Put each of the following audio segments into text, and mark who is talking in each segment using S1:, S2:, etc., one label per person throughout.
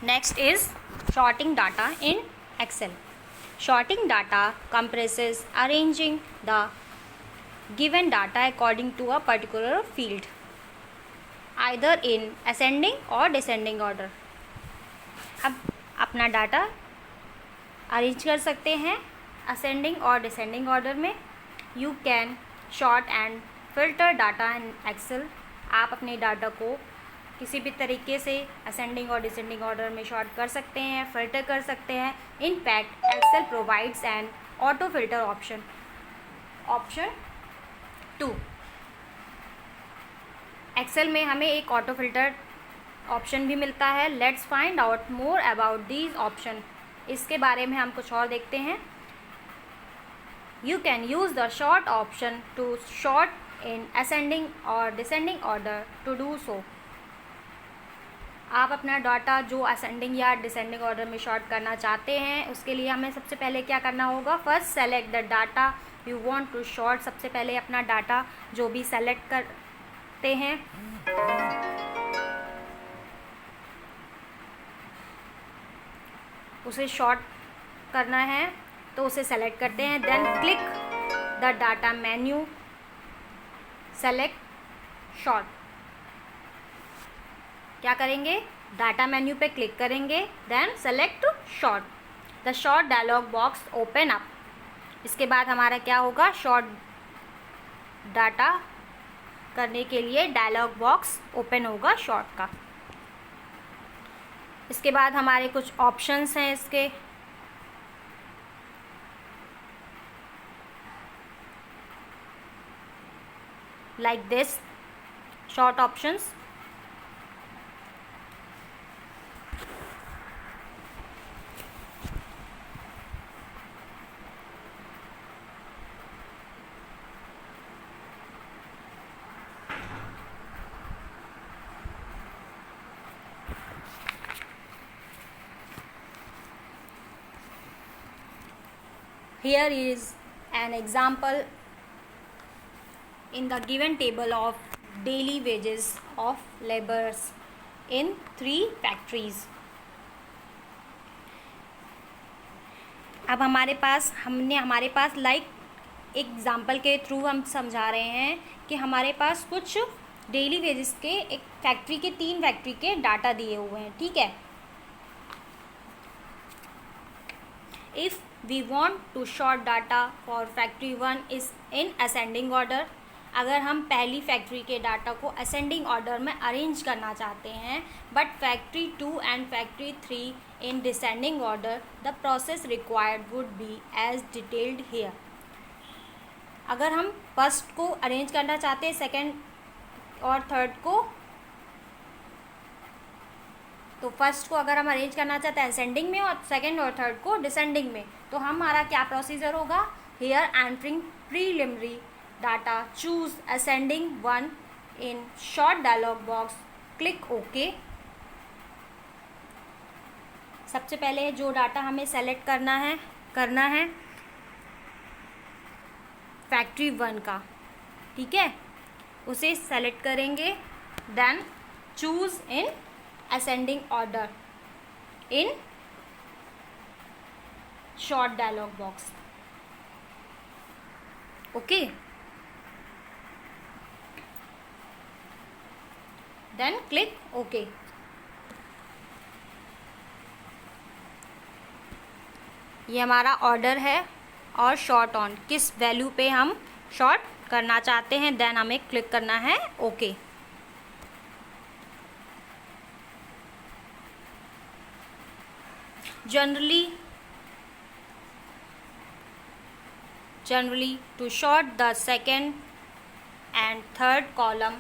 S1: Next is sorting data in Excel. Sorting data comprises arranging the given data according to a particular field, either in ascending or descending order. अब अपना data arrange कर सकते हैं ascending और descending order में. You can sort and filter data in Excel. आप अपने data को किसी भी तरीके से असेंडिंग और डिसेंडिंग ऑर्डर में शॉर्ट कर सकते हैं, फिल्टर कर सकते हैं. In fact Excel provides an auto filter option. Option 2, Excel में हमें एक ऑटो फिल्टर ऑप्शन भी मिलता है. Let's find out more about these option. इसके बारे में हम कुछ और देखते हैं. You can use the sort option to sort in ascending और descending order. To do so, आप अपना डाटा जो असेंडिंग या डिसेंडिंग ऑर्डर में शॉर्ट करना चाहते हैं उसके लिए हमें सबसे पहले क्या करना होगा. First select the data you want to sort. सबसे पहले अपना डाटा जो भी सेलेक्ट करते हैं उसे शॉर्ट करना है तो उसे सेलेक्ट करते हैं. Then click the data menu, select sort. क्या करेंगे, डाटा मेन्यू पे क्लिक करेंगे, then select sort. The sort dialog box open up. इसके बाद हमारा क्या होगा, शॉर्ट डाटा करने के लिए डायलॉग बॉक्स ओपन होगा शॉर्ट का. इसके बाद हमारे कुछ ऑप्शंस हैं इसके. Like this short options. Here is an example in the given table of daily wages of laborers in 3 factories. अब हमारे पास लाइक एग्जाम्पल के थ्रू हम समझा रहे हैं कि हमारे पास कुछ डेली वेजेस के एक फैक्ट्री के 3 फैक्ट्री के डाटा दिए हुए हैं. ठीक है. If we want to sort data for factory 1 is in ascending order. अगर हम पहली फैक्ट्री के डाटा को असेंडिंग ऑर्डर में अरेंज करना चाहते हैं but factory 2 and factory 3 in descending order, the process required would be as detailed here. अगर हम फर्स्ट को अरेंज करना चाहते हैं सेकेंड और थर्ड को, तो फर्स्ट को अगर हम अरेंज करना चाहते हैं असेंडिंग में और सेकेंड और थर्ड को डिसेंडिंग में, तो हमारा क्या प्रोसीजर होगा. Here entering preliminary data, choose ascending 1 in sort dialog box, click okay. सबसे पहले जो डाटा हमें सेलेक्ट करना है फैक्ट्री 1 का. ठीक है, उसे सेलेक्ट करेंगे. Then choose in ascending order in short dialog box. Okay, then click OK. ये हमारा ऑर्डर है और शॉर्ट ऑन किस वैल्यू पे हम शॉर्ट करना चाहते हैं, देन हमें क्लिक करना है okay. Generally to sort the second and third column,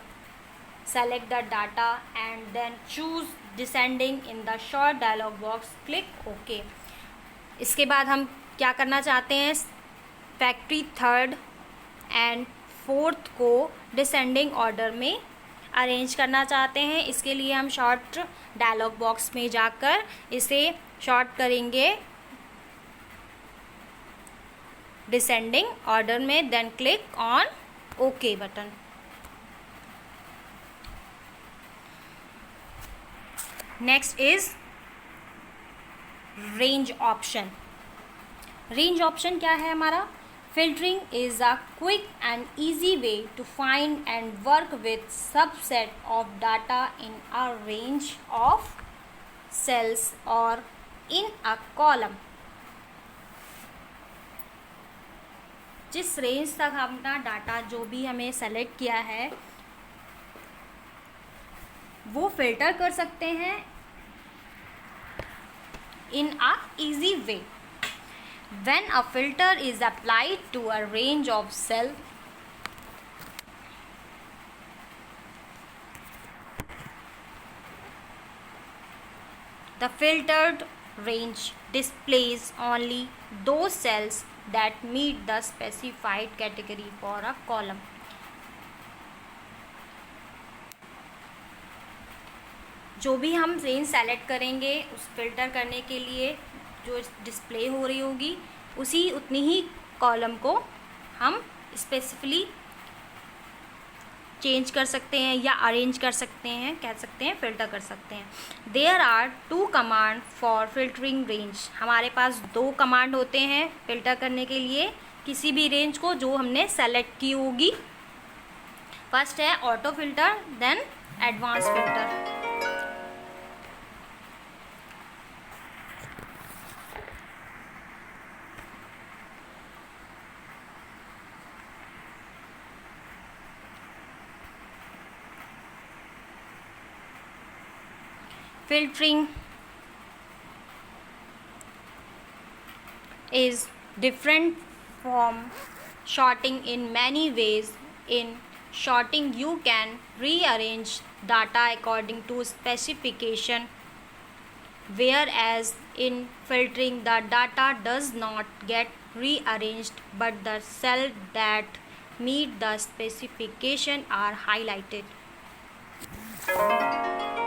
S1: select the data and then choose descending in the sort dialog box, click OK. इसके बाद हम क्या करना चाहते हैं, फैक्ट्री 3rd एंड 4th को डिसेंडिंग ऑर्डर में अरेंज करना चाहते हैं. इसके लिए हम शॉर्ट डायलॉग बॉक्स में जाकर इसे शॉर्ट करेंगे डिसेंडिंग ऑर्डर में, then click on okay button. Next is range option. Range option क्या है हमारा? Filtering is a quick and easy way to find and work with subset of data in a range of cells or in a column। जिस range तक अपना data जो भी हमें select किया है वो फिल्टर कर सकते हैं in a easy way। When a filter is applied to a range of cells, the filtered range displays only those cells that meet the specified category for a column। जो भी हम range select करेंगे उस filter करने के लिए जो display हो रही होगी उसी उतनी ही कॉलम को हम स्पेसिफिकली चेंज कर सकते हैं या अरेंज कर सकते हैं, कह सकते हैं फिल्टर कर सकते हैं। There are 2 command for filtering range. हमारे पास 2 कमांड होते हैं फिल्टर करने के लिए किसी भी रेंज को जो हमने सेलेक्ट की होगी। फर्स्ट है auto filter, then advance filter. Filtering is different from sorting in many ways. In sorting, you can rearrange data according to specification, whereas in filtering, the data does not get rearranged, but the cells that meet the specification are highlighted।